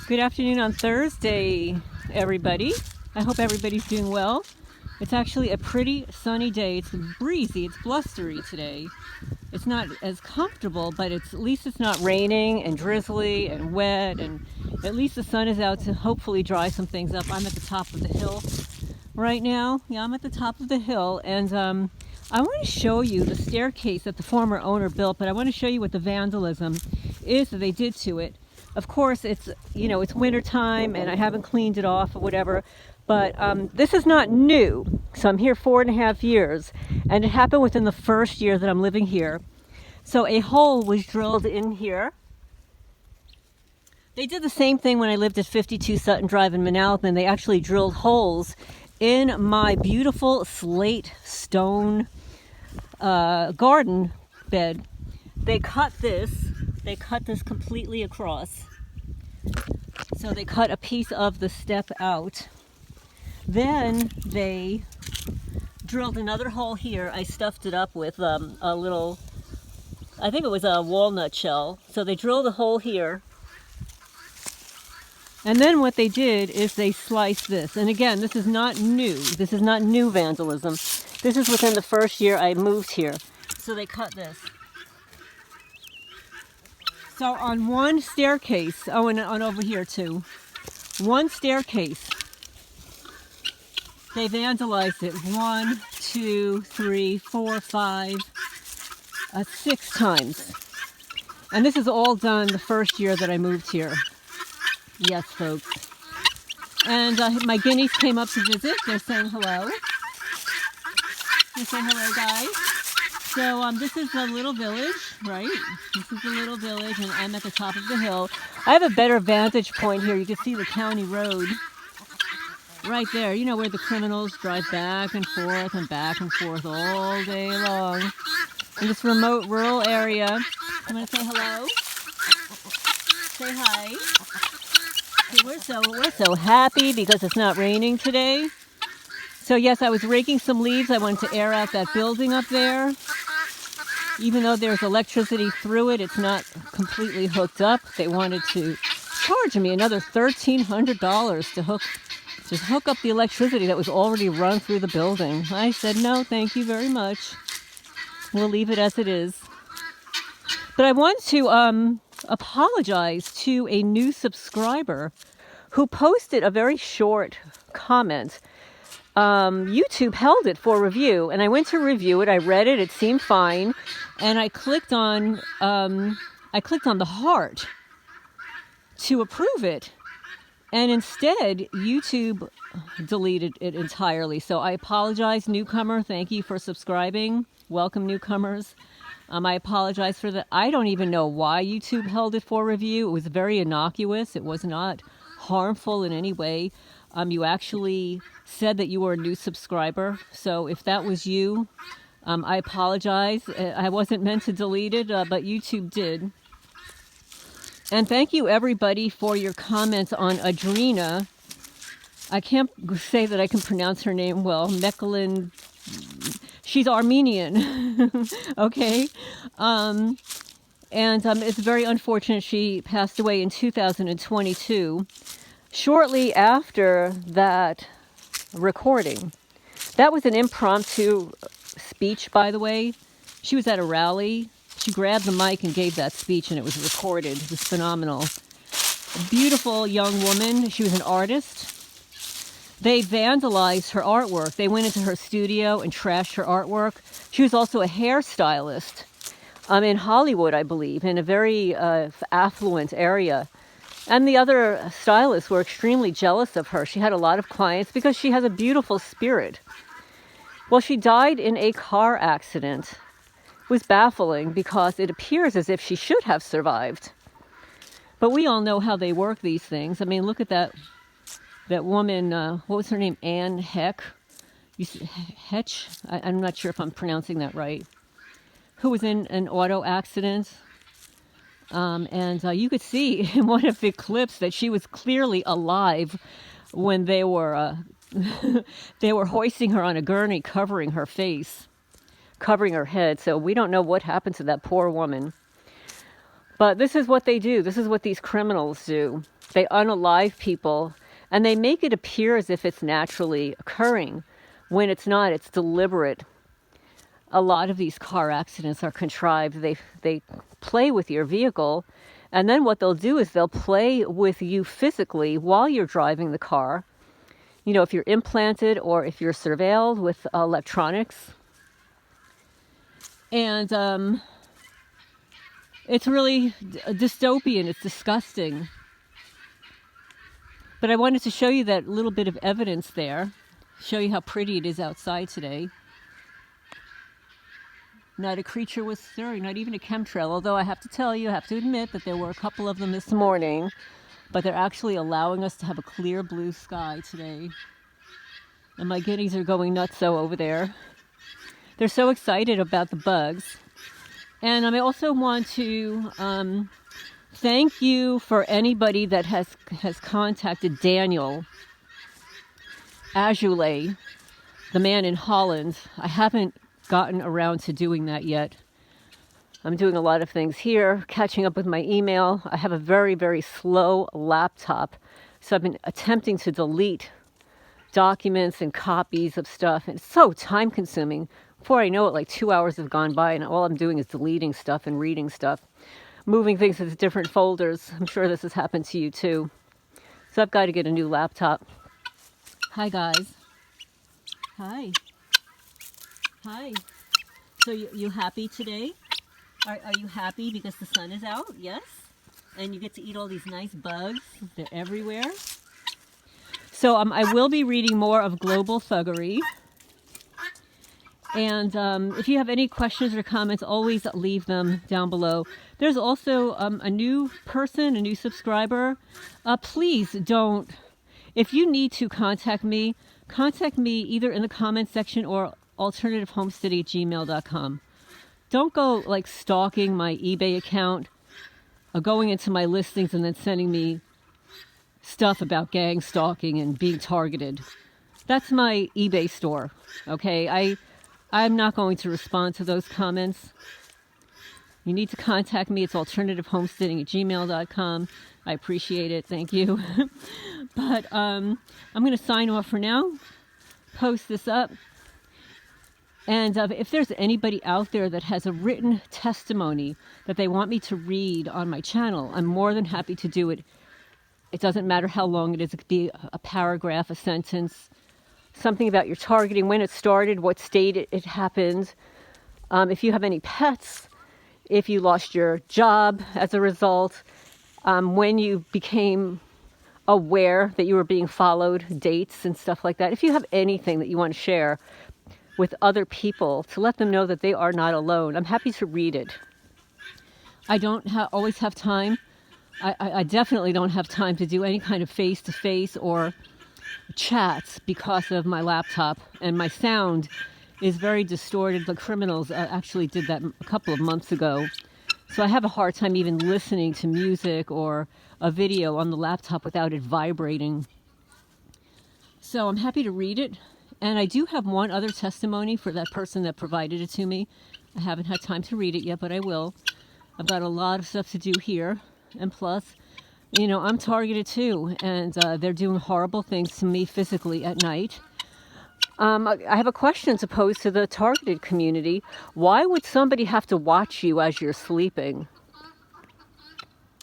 Good afternoon on Thursday, everybody. I hope everybody's doing well. It's actually a pretty sunny day. It's breezy, it's blustery today. It's not as comfortable, but at least it's not raining and drizzly and wet, and at least the sun is out to hopefully dry some things up. I'm at the top of the hill right now. Yeah, I'm at the top of the hill, and I want to show you the staircase that the former owner built, but I want to show you what the vandalism is that they did to it. Of course, it's winter time and I haven't cleaned it off or whatever, but this is not new. So I'm here 4.5 years, and it happened within the first year that I'm living here. So a hole was drilled in here. They did the same thing when I lived at 52 Sutton Drive in Manalapan. They actually drilled holes in my beautiful slate stone garden bed. They cut this completely across. So they cut a piece of the step out. Then they drilled another hole here. I stuffed it up with a little, I think it was a walnut shell. So they drilled a hole here. And then what they did is they sliced this. And again, this is not new. This is not new vandalism. This is within the first year I moved here. So they cut this. So on one staircase, oh, and on over here too, one staircase, they vandalized it 1, 2, 3, 4, 5, 6 times. And this is all done the first year that I moved here. Yes, folks. And my guineas came up to visit. They're saying hello. They're saying hello, guys. So this is the little village, right? This is the little village, and I'm at the top of the hill. I have a better vantage point here. You can see the county road right there. You know, where the criminals drive back and forth all day long. In this remote rural area. I'm going to say hello. Say hi. We're so happy because it's not raining today. So yes, I was raking some leaves. I wanted to air out that building up there. Even though there's electricity through it, it's not completely hooked up. They wanted to charge me another $1,300 to hook up the electricity that was already run through the building. I said, no, thank you very much. We'll leave it as it is. But I want to apologize to a new subscriber who posted a very short comment. YouTube held it for review, and I went to review it. I read it; it seemed fine, and I clicked on the heart to approve it, and instead YouTube deleted it entirely. So I apologize, newcomer. Thank you for subscribing. Welcome, newcomers. I apologize for that. I don't even know why YouTube held it for review. It was very innocuous. It was not harmful in any way. You actually said that you were a new subscriber. So if that was you, I apologize. I wasn't meant to delete it, but YouTube did. And thank you, everybody, for your comments on Adrina. I can't say that I can pronounce her name well. Mekelin. She's Armenian. Okay. And it's very unfortunate she passed away in 2022. Shortly after that recording, that was an impromptu speech, by the way. She was at a rally. She grabbed the mic and gave that speech, and it was recorded. It was phenomenal. A beautiful young woman. She was an artist. They vandalized her artwork. They went into her studio and trashed her artwork. She was also a hairstylist in Hollywood, I believe, in a very affluent area. And the other stylists were extremely jealous of her. She had a lot of clients because she has a beautiful spirit. Well, she died in a car accident. It was baffling because it appears as if she should have survived. But we all know how they work these things. I mean, look at that woman, what was her name? Anne Heck? Hetch? I'm not sure if I'm pronouncing that right. Who was in an auto accident. And you could see in one of the clips that she was clearly alive when they were hoisting her on a gurney, covering her face, covering her head. So we don't know what happened to that poor woman. But this is what they do. This is what these criminals do. They unalive people, and they make it appear as if it's naturally occurring, when it's not. It's deliberate. A lot of these car accidents are contrived. They play with your vehicle, and then what they'll do is they'll play with you physically while you're driving the car. You know, if you're implanted or if you're surveilled with electronics. And it's really dystopian. It's disgusting. But I wanted to show you that little bit of evidence there. Show you how pretty it is outside today. Not a creature was stirring, not even a chemtrail. Although I have to tell you, I have to admit that there were a couple of them this morning. But they're actually allowing us to have a clear blue sky today. And my guineas are going nutso over there. They're so excited about the bugs. And I also want to thank you for anybody that has contacted Daniel Azoulay, the man in Holland. I haven't gotten around to doing that yet. I'm doing a lot of things here, catching up with my email. I have a very, very slow laptop, so I've been attempting to delete documents and copies of stuff. And it's so time consuming. Before I know it, like 2 hours have gone by and all I'm doing is deleting stuff and reading stuff, moving things into different folders. I'm sure this has happened to you too. So I've got to get a new laptop. Hi guys. Hi. Hi. So you happy today? Are you happy because the sun is out? Yes? And you get to eat all these nice bugs. They're everywhere. So I will be reading more of Global Thuggery. And if you have any questions or comments, always leave them down below. There's also a new person, a new subscriber. Please don't, if you need to contact me either in the comments section or alternativehomesteading@gmail.com. Don't go like stalking my eBay account, or going into my listings and then sending me stuff about gang stalking and being targeted. That's my eBay store, okay? I'm not going to respond to those comments. You need to contact me. It's alternativehomesteading@gmail.com. I appreciate it. Thank you. But I'm going to sign off for now. Post this up. And if there's anybody out there that has a written testimony that they want me to read on my channel, I'm more than happy to do it. It doesn't matter how long it is. It could be a paragraph, a sentence, something about your targeting, when it started, what state it happened. If you have any pets, if you lost your job as a result, when you became aware that you were being followed, dates and stuff like that. If you have anything that you want to share with other people to let them know that they are not alone, I'm happy to read it. I don't always have time. I definitely don't have time to do any kind of face-to-face or chats because of my laptop, and my sound is very distorted. The criminals actually did that a couple of months ago. So I have a hard time even listening to music or a video on the laptop without it vibrating. So I'm happy to read it. And I do have one other testimony for that person that provided it to me. I haven't had time to read it yet, but I will. I've got a lot of stuff to do here. And plus, you know, I'm targeted too. And they're doing horrible things to me physically at night. I have a question to pose to the targeted community. Why would somebody have to watch you as you're sleeping?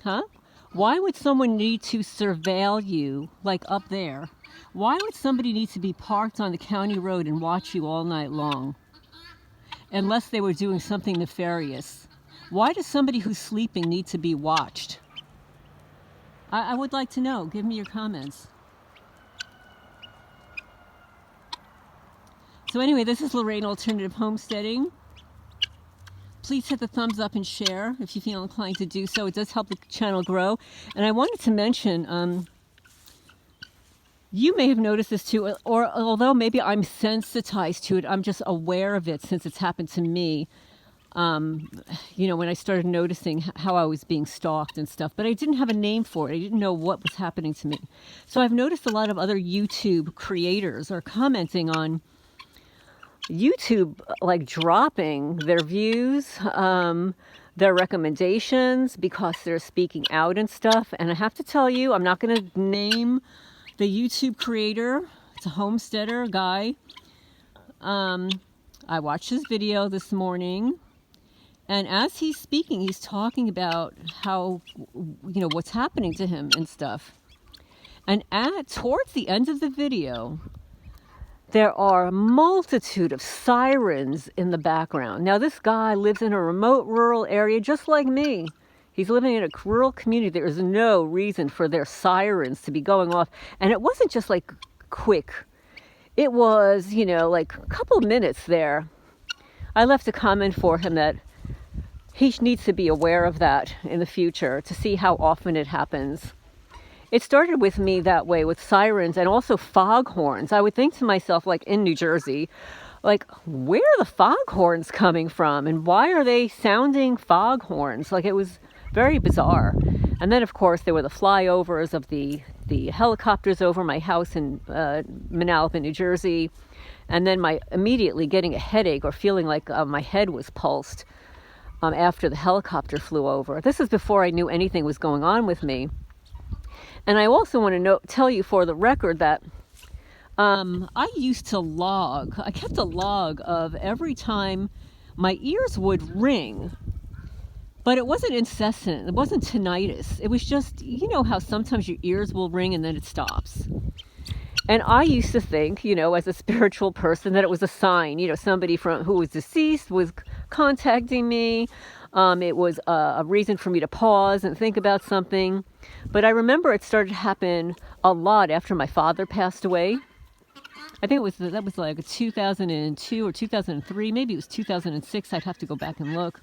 Huh? Why would someone need to surveil you, like up there? Why would somebody need to be parked on the county road and watch you all night long? Unless they were doing something nefarious. Why does somebody who's sleeping need to be watched? I would like to know. Give me your comments. So anyway, this is Lorraine Alternative Homesteading. Please hit the thumbs up and share if you feel inclined to do so. It does help the channel grow. And I wanted to mention, you may have noticed this too, or although maybe I'm sensitized to it, I'm just aware of it since it's happened to me. You know, when I started noticing how I was being stalked and stuff, but I didn't have a name for it. I didn't know what was happening to me. So I've noticed a lot of other YouTube creators are commenting on YouTube, like dropping their views, their recommendations because they're speaking out and stuff. And I have to tell you, I'm not going to name the YouTube creator. It's a homesteader guy. I watched his video this morning, and as he's speaking, he's talking about how, what's happening to him and stuff. And towards the end of the video, there are a multitude of sirens in the background. Now, this guy lives in a remote rural area just like me. He's living in a rural community. There is no reason for their sirens to be going off. And it wasn't just like quick. It was, like a couple minutes there. I left a comment for him that he needs to be aware of that in the future to see how often it happens. It started with me that way, with sirens and also foghorns. I would think to myself, like in New Jersey, like, where are the foghorns coming from? And why are they sounding foghorns? Like, it was very bizarre. And then, of course, there were the flyovers of the helicopters over my house in Manalapan, New Jersey. And then immediately getting a headache or feeling like my head was pulsed after the helicopter flew over. This is before I knew anything was going on with me. And I also want to tell you for the record that I used to log. I kept a log of every time my ears would ring. But it wasn't incessant. It wasn't tinnitus. It was just, how sometimes your ears will ring and then it stops. And I used to think, as a spiritual person, that it was a sign, somebody who was deceased was contacting me. It was a reason for me to pause and think about something. But I remember it started to happen a lot after my father passed away. I think that was like 2002 or 2003. Maybe it was 2006. I'd have to go back and look.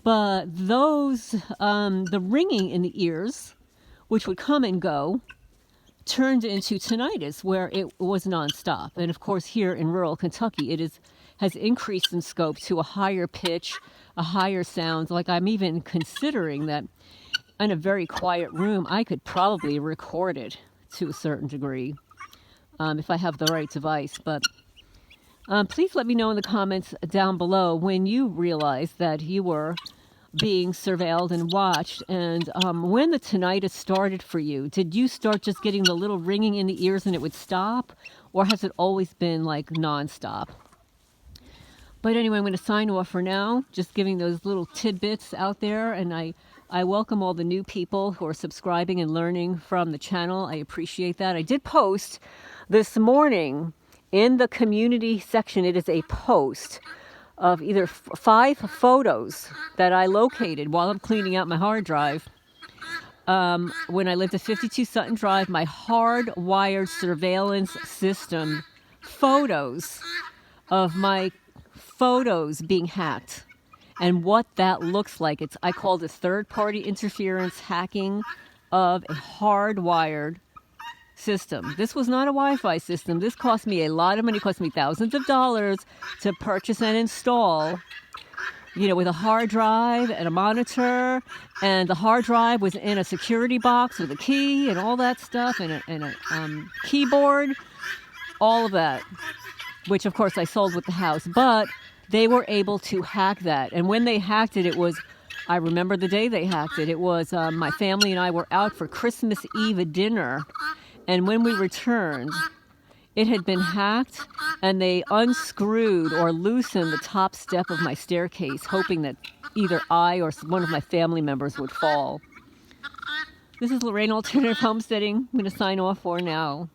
But those, the ringing in the ears, which would come and go, turned into tinnitus, where it was nonstop. And of course, here in rural Kentucky, has increased in scope to a higher pitch, a higher sound. Like, I'm even considering that in a very quiet room, I could probably record it to a certain degree if I have the right device. But please let me know in the comments down below when you realized that you were being surveilled and watched, and when the tinnitus started for you. Did you start just getting the little ringing in the ears and it would stop, or has it always been like nonstop? But anyway, I'm going to sign off for now, just giving those little tidbits out there, and I welcome all the new people who are subscribing and learning from the channel. I appreciate that. I did post this morning in the community section. It is a post of either 5 photos that I located while I'm cleaning out my hard drive. When I lived at 52 Sutton Drive, my hardwired surveillance system photos of my photos being hacked and what that looks like. I called it third-party interference hacking of a hardwired system. This was not a Wi-Fi system. This cost me a lot of money. It cost me thousands of dollars to purchase and install, with a hard drive and a monitor, and the hard drive was in a security box with a key and all that stuff, and a keyboard, all of that, which of course I sold with the house. But they were able to hack that, and when they hacked it, I remember the day they hacked it. It was my family and I were out for Christmas Eve dinner. And when we returned, it had been hacked, and they unscrewed or loosened the top step of my staircase, hoping that either I or one of my family members would fall. This is Lorraine Alternative Homesteading. I'm going to sign off for now.